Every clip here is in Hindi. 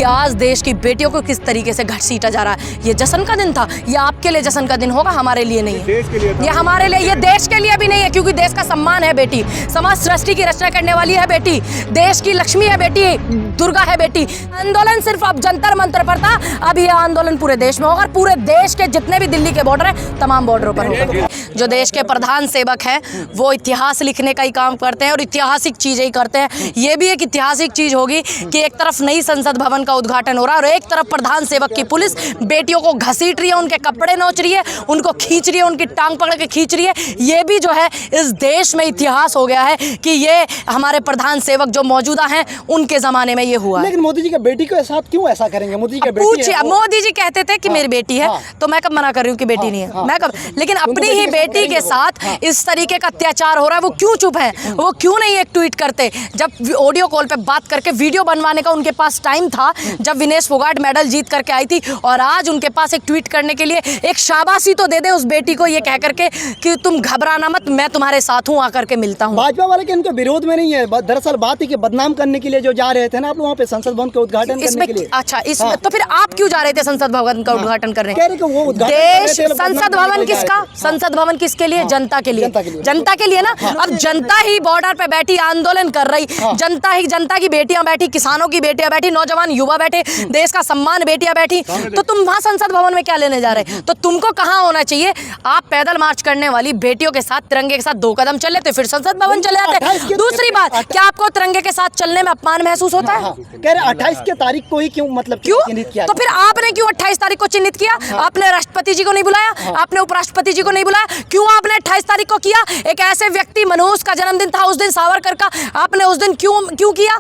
आज देश की बेटियों को किस तरीके से घसीटा जा रहा है। ये जश्न का दिन था, ये आपके लिए जश्न का दिन होगा, हमारे लिए नहीं है। ये हमारे लिए, ये देश के लिए भी नहीं है, क्योंकि देश का सम्मान है बेटी, समाज सृष्टि की रचना करने वाली है बेटी, देश की लक्ष्मी है बेटी, दुर्गा है बेटी। आंदोलन सिर्फ अब जंतर मंतर पर था, अब ये आंदोलन पूरे देश में होगा, और पूरे देश के जितने भी दिल्ली के बॉर्डर है तमाम बॉर्डरों पर होगा। जो देश के प्रधान सेवक हैं वो इतिहास लिखने का ही काम करते हैं और ऐतिहासिक चीजें ही करते हैं। ये भी एक ऐतिहासिक चीज होगी कि एक तरफ नई संसद भवन का उद्घाटन हो रहा है और एक तरफ प्रधान सेवक की पुलिस बेटियों को घसीट रही है, उनके कपड़े नोच रही है, उनको खींच रही है, उनकी टांग पकड़ के खींच रही है। ये भी जो है इस देश में इतिहास हो गया है कि ये हमारे प्रधान सेवक जो मौजूदा हैं उनके जमाने में ये हुआ। लेकिन मोदी जी के बेटी के साथ क्यों ऐसा करेंगे? मोदी जी के बेटी है, मोदी जी कहते थे कि मेरी बेटी है, तो मैं कब मना कर रही हूँ कि बेटी नहीं है, मैं कब, लेकिन अपनी ही बेटी के साथ इस तरीके का अत्याचार हो रहा है, वो क्यों चुप है? वो क्यों नहीं एक ट्वीट करते? जब ऑडियो कॉल पे बात करके वीडियो बनवाने का उनके पास टाइम था, जब विनेश फोगाट मेडल जीत करके आई थी, और आज उनके पास एक ट्वीट करने के लिए एक शाबाशी तो दे दे उस बेटी को, ये कह करके कि तुम घबराना मत, मैं तुम्हारे साथ हूँ, आकर के मिलता हूँ। भाजपा वाले के इनके विरोध में नहीं है, दरअसल बात है कि बदनाम करने के लिए जो जा रहे थे ना आप वहाँ पे संसद भवन का उद्घाटन करने के लिए। अच्छा, इसमें तो फिर आप क्यों जा रहे थे संसद भवन का उद्घाटन करने? देश संसद भवन किसका? संसद भवन किसके लिए? जनता के लिए, जनता के लिए ना। अब जनता ही बॉर्डर पे बैठी आंदोलन कर रही, जनता की बेटियां बैठी, किसानों की बेटियां बैठी, नौजवान युवा बैठे, देश का सम्मान बेटियां बैठी, तो तुम वहां संसद भवन में क्या लेने जा रहे? तो तुमको कहाँ होना चाहिए? आप पैदल मार्च करने वाली बेटियों के साथ, तिरंगे के साथ 2 कदम चले तो फिर संसद भवन चले जाते। दूसरी बात, क्या आपको तिरंगे के साथ चलने में अपमान महसूस होता है? कह रहे 28 की तारीख को ही क्यों, मतलब क्यों? तो फिर आपने क्यों 28 तारीख को चिन्हित किया? आपने राष्ट्रपति जी को नहीं बुलाया, आपने उपराष्ट्रपति जी को नहीं बुलाया, क्यों आपने 28 तारीख को किया? एक ऐसे व्यक्ति, मनोज का जन्मदिन था उस दिन, सावरकर का, आपने उस दिन क्यों किया?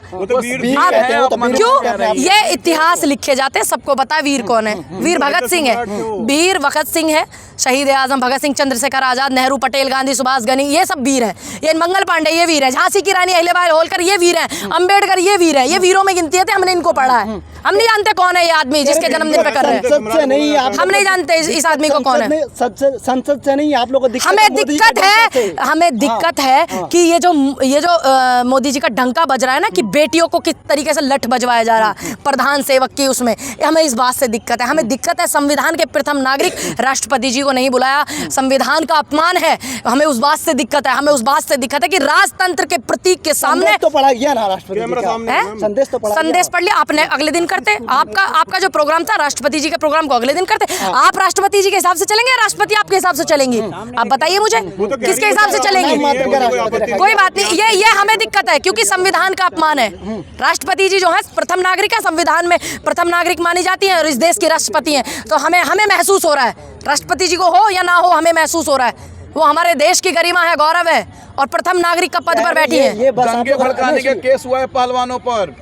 क्यों? ये इतिहास लिखे जाते हैं, सबको पता है वीर कौन है। वीर भगत सिंह है, वीर भगत सिंह है, शहीद आजम भगत सिंह, चंद्रशेखर आजाद, नेहरू, पटेल, गांधी, सुभाष, गनी, ये सब वीर हैं। ये मंगल पांडे ये वीर है, झांसी की रानी अहिल्याबाई होलकर ये वीर हैं, अंबेडकर ये वीर है, ये वीरों में गिनती है। हमने इनको पढ़ा है, हम नहीं जानते कौन है ये आदमी जिसके जन्मदिन पे कर रहे हैं। हम नहीं जानते इस आदमी को कौन है। संसद से नहीं, आप लोगों को हमें दिक्कत है, हमें दिक्कत है कि ये जो मोदी जी का डंका बज रहा है ना कि बेटियों को किस तरीके से लठ बजवाया जा रहा है प्रधान सेवक की, उसमें हमें इस बात से दिक्कत है। हमें दिक्कत है संविधान के प्रथम नागरिक राष्ट्रपति जी को नहीं बुलाया, संविधान का अपमान है, हमें उस बात से दिक्कत है। हमें उस बात से दिक्कत है कि राजतंत्र के प्रतीक के सामने तो पढ़ा गया ना राष्ट्रपति जी का संदेश पढ़ लिया आपने, अगले दिन करते। आपका जो प्रोग्राम था राष्ट्रपति जी के प्रोग्राम को अगले दिन करते। आप राष्ट्रपति जी के हिसाब से चलेंगे, राष्ट्रपति आपके हिसाब से चलेंगी? आप बताइए मुझे, किसके हिसाब से चलेंगे? कोई बात नहीं, ये हमें दिक्कत है क्योंकि संविधान का अपमान है। राष्ट्रपति जी जो है प्रथम नागरिक है, संविधान में प्रथम नागरिक मानी जाती है और इस देश के राष्ट्रपति हैं, तो हमें महसूस हो रहा है, राष्ट्रपति जी को हो या ना हो, हमें महसूस हो रहा है वो हमारे देश की गरिमा है, गौरव है, और प्रथम नागरिक का पद पर बैठी है। दंगे भड़काने के केस हुआ है पहलवानों पर,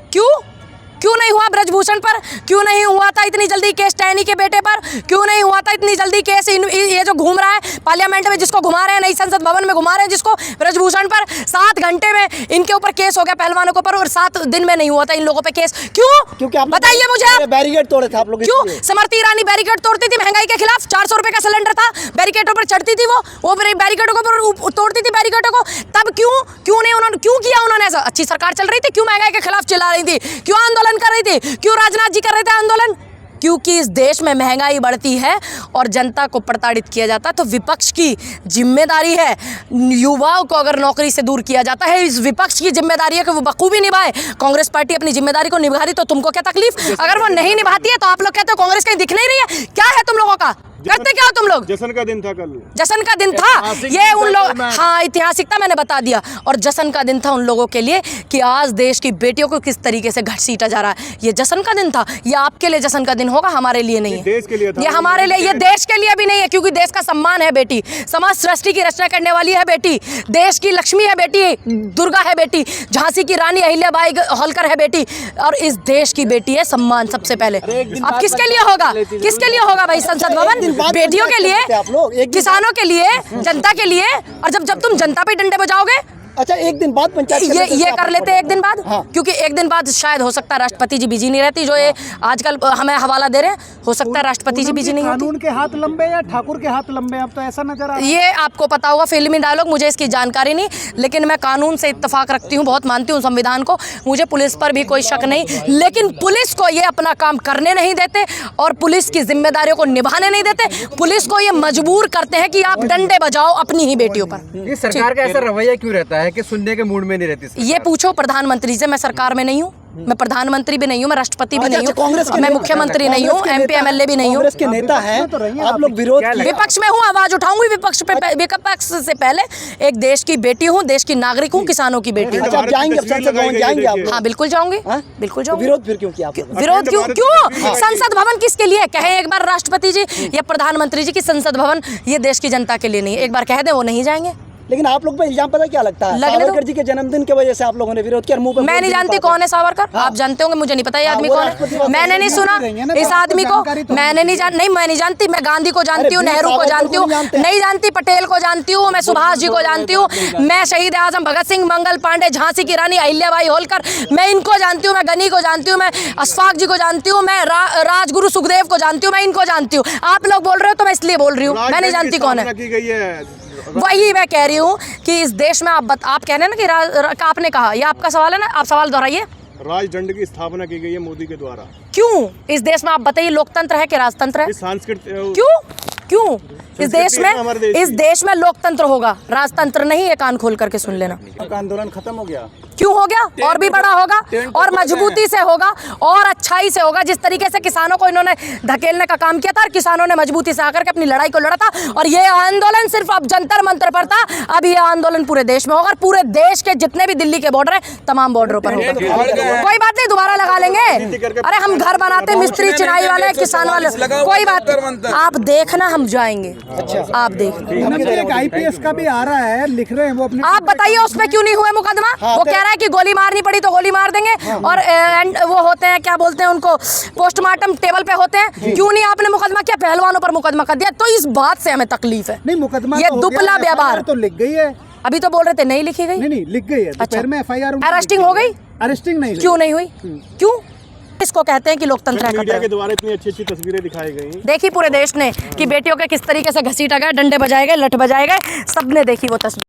क्यों नहीं हुआ ब्रजभूषण पर? क्यों नहीं हुआ था इतनी जल्दी केस टैनी के बेटे पर? क्यों नहीं हुआ था इतनी जल्दी केस ये जो घूम रहा है पार्लियामेंट में, जिसको घुमा रहे हैं, नई संसद भवन में घुमा रहे हैं जिसको, ब्रजभूषण पर 7 घंटे में इनके ऊपर केस हो गया पहलवानों के ऊपर, और 7 दिन में नहीं हुआ था इन लोगों पे केस। क्योंकि बताइए मुझे, बैरिकेड तोड़े थे आप लोग। क्यों? स्मृति ईरानी बैरिकेड तोड़ती थी महंगाई के खिलाफ, 400 रुपए का सिलेंडर था, बैरिकेडों पर चढ़ती थी, वो बैरिकेडों को तोड़ती थी, बैरिकेडों को। तब क्यों नहीं उन्होंने क्यों किया? उन्होंने ऐसा, अच्छी सरकार चल रही थी, क्यों महंगाई के खिलाफ चिल्ला रही थी, क्यों आंदोलन कर रही थी, क्यों राजनाथ जी कर रहे थे आंदोलन? क्योंकि इस देश में महंगाई बढ़ती है और जनता को प्रताड़ित किया जाता है, तो विपक्ष की जिम्मेदारी है, युवाओं को अगर नौकरी से दूर किया जाता है, इस विपक्ष की जिम्मेदारी है कि वो बखूबी निभाए। कांग्रेस पार्टी अपनी जिम्मेदारी को निभा रही, तो तुमको क्या तकलीफ? अगर वो नहीं निभाती है तो आप लोग कहते हो कांग्रेस कहीं दिख नहीं रही है। क्या है तुम लोगों का? करते क्या हो तुम लोग? जश्न का दिन था कल, जश्न का दिन था ये उन लोग, हाँ ऐतिहासिकता मैंने बता दिया, और जश्न का दिन था उन लोगों के लिए कि आज देश की बेटियों को किस तरीके से घसीटा जा रहा है। ये जश्न का दिन था, ये आपके लिए जश्न का दिन होगा, हमारे लिए नहीं है। देश के लिए था, ये हमारे लिए, ये देश के लिए भी नहीं है, क्योंकि देश का सम्मान है बेटी, समाज सृष्टि की रचना करने वाली है बेटी, देश की लक्ष्मी है बेटी, दुर्गा है बेटी, झांसी की रानी अहिल्याबाई होलकर है बेटी, और इस देश की बेटी है, सम्मान सबसे पहले। अब किसके लिए होगा? किसके लिए होगा भाई संसद भवन? बेटियों के लिए, किसानों के लिए, जनता के लिए। और जब तुम जनता पे डंडे बजाओगे अच्छा, एक दिन बाद पंचायत ये कर लेते हैं एक दिन बाद। हाँ। क्योंकि एक दिन बाद शायद हो सकता है राष्ट्रपति जी बिजी नहीं रहती, जो ये आजकल हमें हवाला दे रहे हैं, हो सकता है राष्ट्रपति जी बिजी नहीं होती। कानून के हाथ लंबे या ठाकुर के हाथ लंबे, अब तो ऐसा नजर आ रहा है। ये आपको पता होगा, फिल्मी डायलॉग, मुझे इसकी जानकारी नहीं, लेकिन मैं कानून से इत्तेफाक रखती हूँ, बहुत मानती हूँ संविधान को, मुझे पुलिस पर भी कोई शक नहीं, लेकिन पुलिस को ये अपना काम करने नहीं देते और पुलिस की जिम्मेदारियों को निभाने नहीं देते। पुलिस को ये मजबूर करते हैं कि आप डंडे बजाओ अपनी ही बेटियों पर। ये सरकार का ऐसा रवैया क्यों रहता है कि सुनने के मूड में नहीं रहती सरकार? ये पूछो प्रधानमंत्री से, मैं सरकार में नहीं हूँ, मैं प्रधानमंत्री भी नहीं हूँ, मैं राष्ट्रपति भी नहीं हूँ, मैं मुख्यमंत्री नहीं हूँ, MP MLA भी नहीं हूँ। कांग्रेस के नेता हैं आप लोग, विरोध विपक्ष में हूँ, आवाज उठाऊंगी विपक्ष से पहले। एक देश की बेटी हूँ, देश की नागरिक हूँ, किसानों की बेटी हूँ। अच्छा, आप जाएंगे संसद भवन, जाएंगे आप? हाँ बिल्कुल जाऊंगी, हाँ? बिल्कुल तो जाऊंगी। विरोध फिर क्यों किया? विरोध क्यों? संसद भवन किसके लिए? कहें एक बार राष्ट्रपति जी या प्रधानमंत्री जी की संसद भवन ये देश की जनता के लिए नहीं, एक बार कह दे वो नहीं जाएंगे। लेकिन आप लोग पे इल्जाम पता क्या लगता है? सावरकर जी के जन्मदिन की वजह से आप लोगों ने विरोध किया। मुंह पे मैं नहीं जानती कौन है सावरकर, आप जानते होंगे, मुझे नहीं पता ये आदमी कौन है, मैंने नहीं सुना इस आदमी को, मैंने नहीं मैं नहीं जानती। मैं गांधी को जानती हूँ, नेहरू को जानती हूँ, नहीं जानती, पटेल को जानती हूँ, मैं सुभाष जी को जानती हूँ, मैं शहीद आजम भगत सिंह, मंगल पांडे, झांसी की रानी अहिल्याबाई होलकर, मैं इनको जानती हूँ, मैं गनी को जानती हूँ, मैं अशफाक जी को जानती हूँ, मैं राजगुरु सुखदेव को जानती हूँ, मैं इनको जानती हूँ। आप लोग बोल रहे हो तो मैं इसलिए बोल रही हूँ, मैं नहीं जानती कौन है। वही मैं कह रही हूँ कि इस देश में आप कह रहे हैं ना कि आपने कहा, ये आपका सवाल है ना, आप सवाल दोहराइए। राजदंड की स्थापना की गई है मोदी के द्वारा। क्यों इस देश में, आप बताइए, लोकतंत्र है कि राजतंत्र है? क्यों इस देश में लोकतंत्र होगा, राजतंत्र नहीं है? कान खोल करके सुन लेना। आंदोलन खत्म हो गया? क्यों हो गया? और भी बड़ा होगा, और मजबूती से होगा, और अच्छाई से होगा। जिस तरीके से किसानों को इन्होंने धकेलने का काम किया था और किसानों ने मजबूती से आकर के अपनी लड़ाई को लड़ा था, और ये आंदोलन सिर्फ अब जंतर मंतर पर था, अब ये आंदोलन पूरे देश में होगा, और पूरे देश के जितने भी दिल्ली के बॉर्डर है तमाम बॉर्डरों पर होगा। कोई बात नहीं, दोबारा लगा लेंगे। अरे हम घर बनाते, मिस्त्री चिनाई वाले, किसान वाले, कोई बात नहीं, आप देखना, हम जाएंगे। आप देखना। IPS का भी आ रहा है, लिख रहे हैं वो अपने। आप बताइए उस पे क्यों नहीं हुआ मुकदमा? वो कह रहा है कि गोली मारनी पड़ी तो गोली मार देंगे, और वो होते हैं, क्या बोलते हैं उनको, पोस्टमार्टम टेबल पे होते हैं। क्यों नहीं आपने मुकदमा किया? पहलवानों पर मुकदमा कर दिया। तो इस बात से हमें तकलीफ है। नहीं, मुकदमा ये दुपला व्यवहार तो लिख गई है। अभी तो बोल रहे थे नहीं लिखी गई। नहीं लिख गई है। अच्छा, में FIR अरेस्टिंग हो गई? अरेस्टिंग नहीं, क्यों नहीं हुई? क्यों? इसको कहते हैं कि लोकतंत्र है मीडिया के द्वारा इतनी अच्छी तस्वीरें दिखाई गई। देखी पूरे देश ने कि बेटियों के किस तरीके से घसीटा गया, डंडे बजाए गए, लठ बजाए गए, सबने देखी वो तस्वीर।